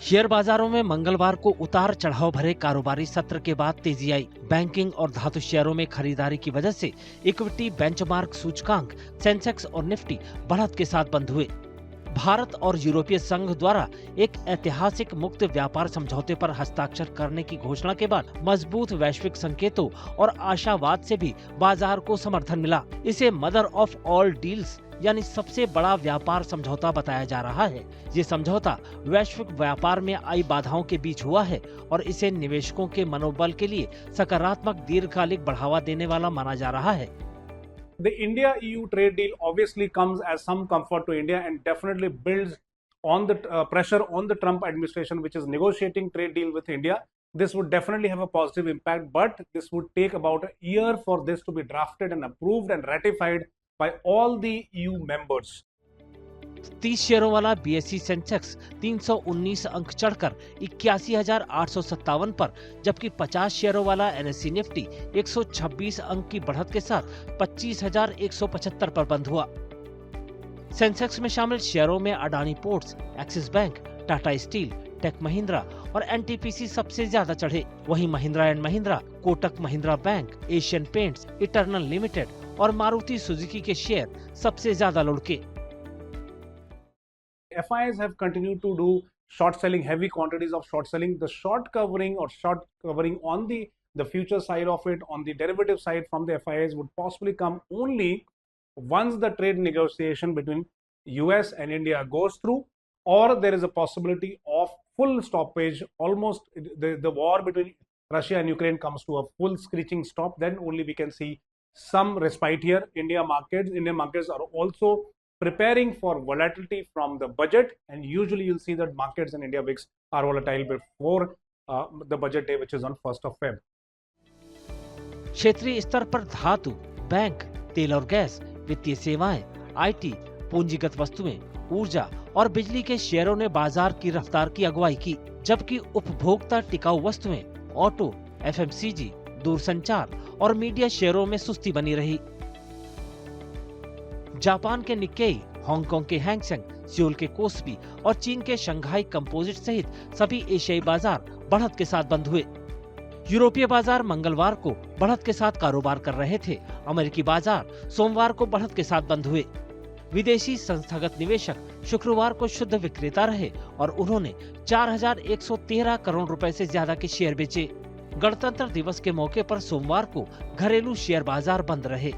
Share बाजारों में मंगलवार को उतार चढ़ाव भरे कारोबारी सत्र के बाद तेजी आई। बैंकिंग और धातु शेयरों में खरीदारी की वजह से इक्विटी बेंचमार्क सूचकांक सेंसेक्स और निफ्टी बढ़त के साथ बंद हुए। भारत और यूरोपीय संघ द्वारा एक ऐतिहासिक मुक्त व्यापार समझौते पर हस्ताक्षर करने की घोषणा के बाद मजबूत वैश्विक संकेतों और आशावाद से भी बाजार को समर्थन मिला। इसे मदर ऑफ ऑल डील्स यानी सबसे बड़ा व्यापार समझौता बताया जा रहा है। ये समझौता वैश्विक व्यापार में आई बाधाओं के बीच हुआ है और इसे निवेशकों के मनोबल के लिए सकारात्मक दीर्घकालिक बढ़ावा देने वाला माना जा रहा है। The India-EU trade deal obviously comes as some comfort to India and definitely builds on the pressure on the Trump administration, which is negotiating trade deal with India. This would definitely have a positive impact, but this would take about a year for this to be drafted and approved and ratified by all the EU members. 30 शेयरों वाला BSE Sensex 319 अंक चढ़कर 81,857 पर, जबकि 50 शेयरों वाला NSE Nifty 126 अंक की बढ़त के साथ 25,175 पर बंद हुआ। सेंसेक्स में शामिल शेयरों में Adani Ports, Axis Bank, Tata Steel, Tech Mahindra और एनटीपीसी सबसे ज्यादा चढ़े। वहीं Mahindra and Mahindra, Kotak Mahindra Bank, Asian Paints, Eternal Limited और मारुति सुजुकी के शेयर सबसे ज्यादा लुढ़के। FIs have continued to do short selling, heavy quantities of short selling. The short covering or short covering on the future side of it, on the derivative side from the FIs would possibly come only once the trade negotiation between US and India goes through, or there is a possibility of full stoppage, almost the war between Russia and Ukraine comes to a full screeching stop. Then only we can see some respite here. Indian markets are also preparing for volatility from the budget, and usually you'll see that markets in India VIX are volatile before the budget day, which is on 1st of Feb. क्षेत्रीय स्तर पर धातु, bank, तेल और gas, वित्तीय सेवाएं, IT, पूंजीगत वस्तुएं, ऊर्जा और बिजली के शेयरों ने बाजार की रफ्तार की अगुवाई की, जबकि उपभोक्ता टिकाऊ वस्तुएं, ऑटो, एफएमसीजी, दूरसंचार और मीडिया शेयरों में सुस्ती बनी रही। जापान के निक्केई, हांगकांग के हैंगसेंग, सियोल के कोस्पी और चीन के शंघाई कंपोजिट सहित सभी एशियाई बाजार बढ़त के साथ बंद हुए। यूरोपीय बाजार मंगलवार को बढ़त के साथ कारोबार कर रहे थे। अमेरिकी बाजार सोमवार को बढ़त के साथ बंद हुए। विदेशी संस्थागत निवेशक शुक्रवार को शुद्ध विक्रेता रहे और उन्होंने 4,113 करोड़ रुपए से ज्यादा के शेयर बेचे। गणतंत्र दिवस के मौके पर सोमवार को घरेलू शेयर बाजार बंद रहे।